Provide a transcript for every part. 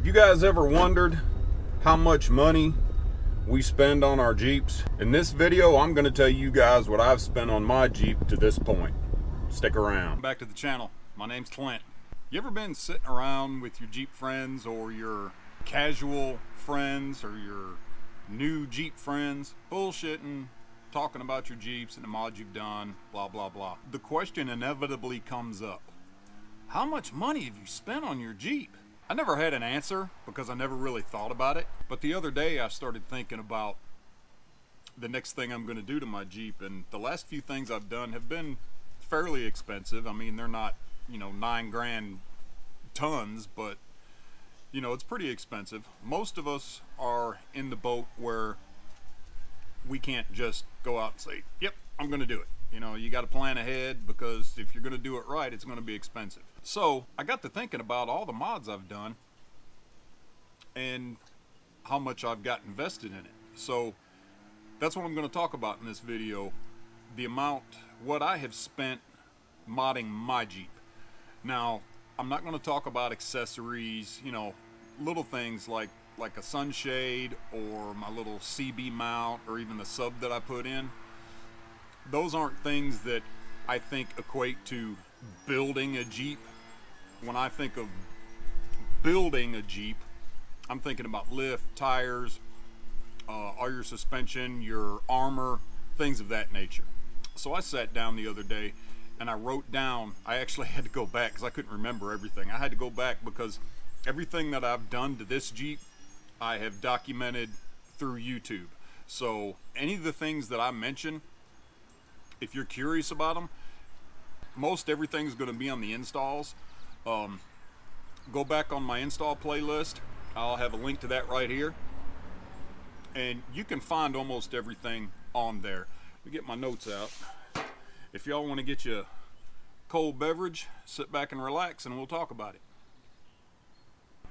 You guys ever wondered how much money we spend on our Jeeps? In this video, I'm going to tell you guys what I've spent on my Jeep to this point. Stick around. Back to the channel. My name's Clint. You ever been sitting around with your Jeep friends or your casual friends or your new Jeep friends bullshitting, talking about your Jeeps and the mods you've done, blah, blah, blah. The question inevitably comes up. How much money have you spent on your Jeep? I never had an answer because I never really thought about it. But the other day I started thinking about the next thing I'm going to do to my Jeep. And the last few things I've done have been fairly expensive. I mean, they're not, you know, 9 grand tons, but, you know, it's pretty expensive. Most of us are in the boat where we can't just go out and say, yep, I'm going to do it. You know, you got to plan ahead because if you're going to do it right, it's going to be expensive. So I got to thinking about all the mods I've done and how much I've got invested in it. So that's what I'm going to talk about in this video. The amount, what I have spent modding my Jeep. Now, I'm not going to talk about accessories, you know, little things like a sunshade or my little CB mount or even the sub that I put in. Those aren't things that I think equate to building a Jeep. When I think of building a Jeep, I'm thinking about lift, tires, all your suspension, your armor, things of that nature. So I sat down the other day and I wrote down, I actually had to go back because I couldn't remember everything. I had to go back because everything that I've done to this Jeep, I have documented through YouTube. So any of the things that I mention, if you're curious about them, most everything's going to be on the installs. Go back on my install playlist. I'll have a link to that right here. And you can find almost everything on there. Let me get my notes out. If y'all want to get you a cold beverage, sit back and relax and we'll talk about it.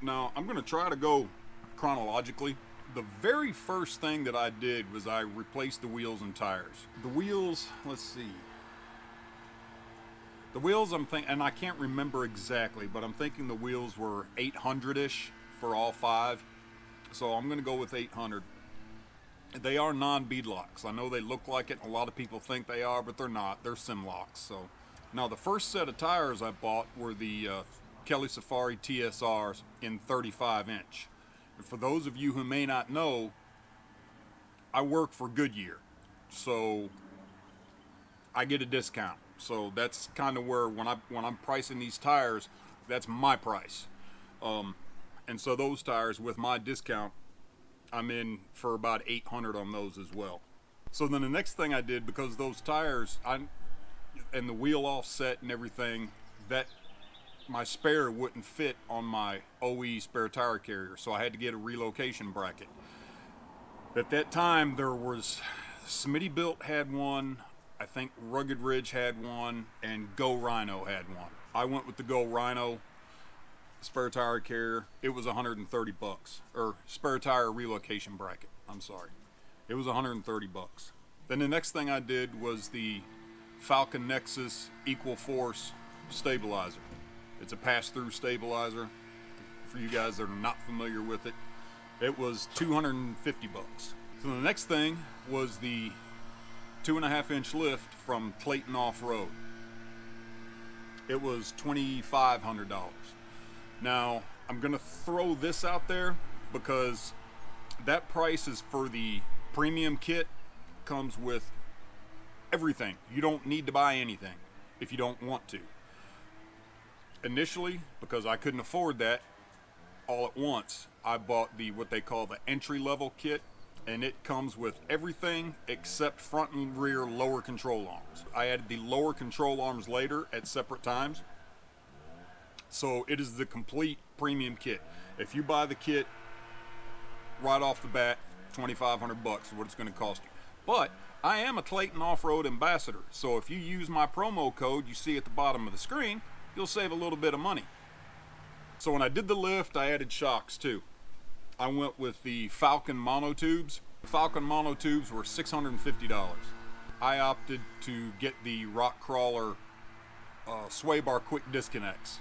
Now, I'm going to try to go chronologically. The very first thing that I did was I replaced the wheels and tires. The wheels, let's see. The wheels, I'm thinking, and I can't remember exactly, but I'm thinking the wheels were 800-ish for all 5. So I'm going to go with 800. They are non-bead locks. I know they look like it, and a lot of people think they are, but they're not. They're sim locks. So now the first set of tires I bought were the Kelly Safari TSRs in 35-inch. And for those of you who may not know, I work for Goodyear, so I get a discount. So that's kind of where when I'm pricing these tires, that's my price. And so those tires with my discount, I'm in for about 800 on those as well. So then the next thing I did, because those tires, and the wheel offset and everything, that my spare wouldn't fit on my OE spare tire carrier, so I had to get a relocation bracket. At that time, there was Smittybilt had one, I think Rugged Ridge had one, and Go Rhino had one. I went with the Go Rhino spare tire carrier. It was 130 bucks, or spare tire relocation bracket. I'm sorry. It was 130 bucks. Then the next thing I did was the Falcon Nexus Equal Force stabilizer. It's a pass-through stabilizer. For you guys that are not familiar with it, it was 250 bucks. So the next thing was the 2.5-inch lift from Clayton Off-Road. It was $2,500. Now, I'm gonna throw this out there because that price is for the premium kit. Comes with everything. You don't need to buy anything if you don't want to. Initially, because I couldn't afford that all at once, I bought the what they call the entry-level kit, and it comes with everything except front and rear lower control arms. I added the lower control arms later at separate times. So it is the complete premium kit. If you buy the kit right off the bat, 2,500 bucks is what it's going to cost you. But I am a Clayton Off-Road ambassador, so if you use my promo code you see at the bottom of the screen, you'll save a little bit of money. So when I did the lift, I added shocks too. I went with the Falcon monotubes. The Falcon monotubes were $650. I opted to get the Rock Crawler sway bar quick disconnects.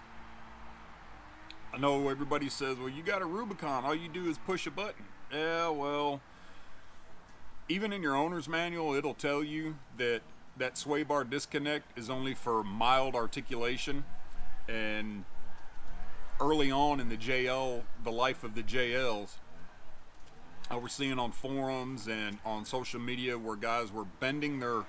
I know everybody says, well, you got a Rubicon, all you do is push a button. Yeah, well, even in your owner's manual, it'll tell you that that sway bar disconnect is only for mild articulation. And early on in the JL, the life of the JLs, I was seeing on forums and on social media where guys were bending their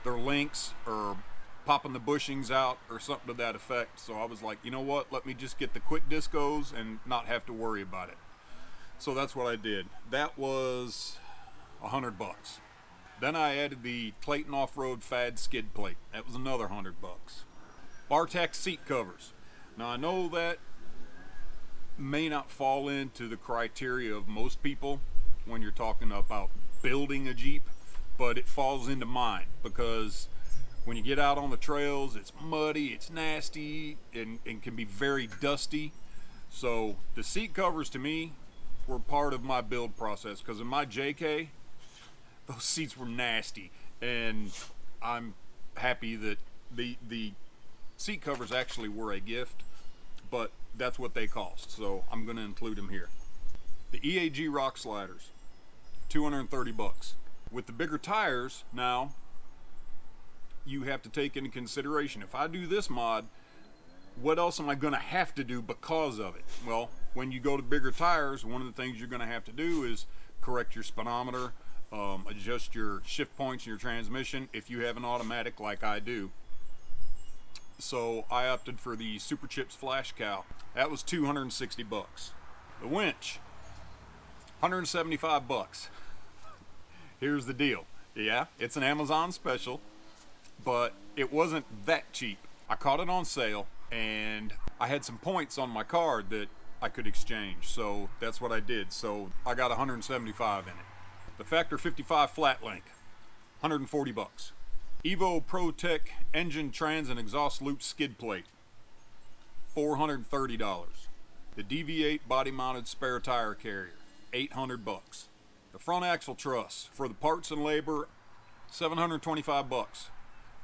links or popping the bushings out or something to that effect. So I was like, you know what, let me just get the quick discos and not have to worry about it. So that's what I did. That was $100. Then I added the Clayton Off-Road Fad skid plate. That was another $100. Bartax seat covers. Now I know that may not fall into the criteria of most people when you're talking about building a Jeep, but it falls into mine because when you get out on the trails, it's muddy, it's nasty, and can be very dusty. So the seat covers to me were part of my build process, because in my JK, those seats were nasty, and I'm happy that the seat covers actually were a gift, but that's what they cost, so I'm going to include them here. The EAG rock sliders, $230. With the bigger tires now, you have to take into consideration, if I do this mod, what else am I going to have to do because of it? Well, when you go to bigger tires, one of the things you're going to have to do is correct your speedometer, adjust your shift points in your transmission if you have an automatic like I do. So I opted for the Super Chips Flash Cow. That was $260. The winch, $175. Here's the deal. Yeah, it's an Amazon special, but it wasn't that cheap. I caught it on sale, and I had some points on my card that I could exchange, so that's what I did. So I got $175 in it. The Factor 55 flat link, $140. Evo Pro Tech engine, trans, and exhaust loop skid plate, $430. The DV8 body mounted spare tire carrier, $800. The front axle truss for the parts and labor, $725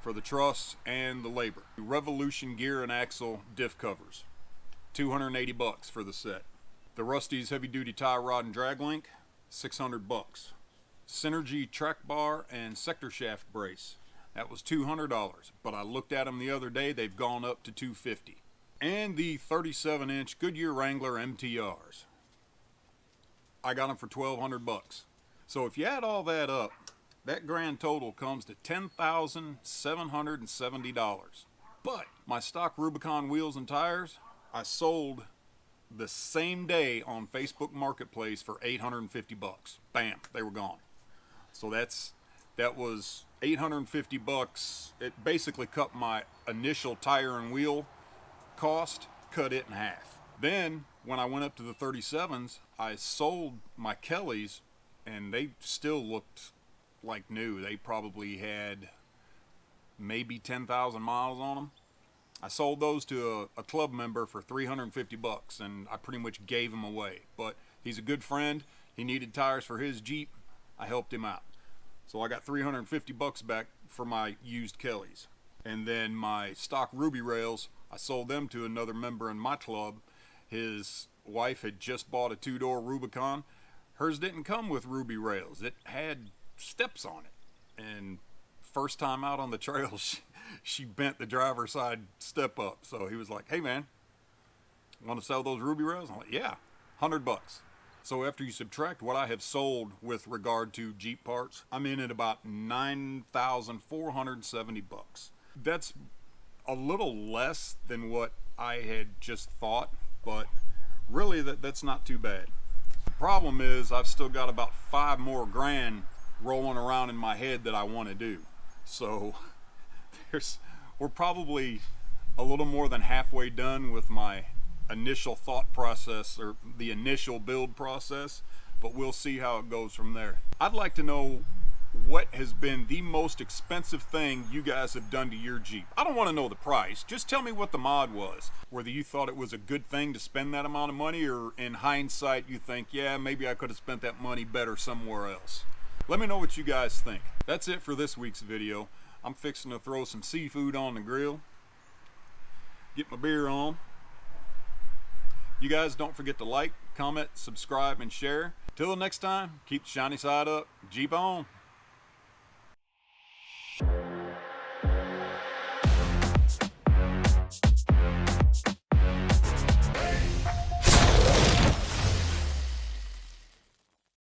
for the truss and the labor. The Revolution gear and axle diff covers, $280 for the set. The Rusty's heavy duty tie rod and drag link, $600. Synergy track bar and sector shaft brace, that was $200, but I looked at them the other day, they've gone up to $250. And the 37-inch Goodyear Wrangler MTRs, I got them for $1,200. So if you add all that up, that grand total comes to $10,770. But my stock Rubicon wheels and tires, I sold the same day on Facebook Marketplace for $850. Bam, they were gone. So that was $850. It basically cut my initial tire and wheel cost, cut it in half. Then when I went up to the 37s, I sold my Kellys, and they still looked like new. They probably had maybe 10,000 miles on them. I sold those to a club member for $350, and I pretty much gave them away. But he's a good friend. He needed tires for his Jeep. I helped him out. So I got $350 back for my used Kellys. And then my stock Ruby rails, I sold them to another member in my club. His wife had just bought a 2-door Rubicon. Hers didn't come with Ruby rails. It had steps on it. And first time out on the trail, she bent the driver's side step up. So he was like, hey man, want to sell those Ruby rails? I'm like, yeah, $100. So after you subtract what I have sold with regard to Jeep parts, I'm in at about $9,470. That's a little less than what I had just thought, but really that's not too bad. The problem is I've still got about $5 more grand rolling around in my head that I want to do. So we're probably a little more than halfway done with my initial thought process, or the initial build process, but we'll see how it goes from there. I'd like to know what has been the most expensive thing you guys have done to your Jeep. I don't want to know the price, just tell me what the mod was, whether you thought it was a good thing to spend that amount of money, or in hindsight you think, yeah, maybe I could have spent that money better somewhere else. Let me know what you guys think. That's it for this week's video. I'm fixing to throw some seafood on the grill, get my beer on, You guys don't forget to like, comment, subscribe, and share. Till next time, keep the shiny side up. Jeep on.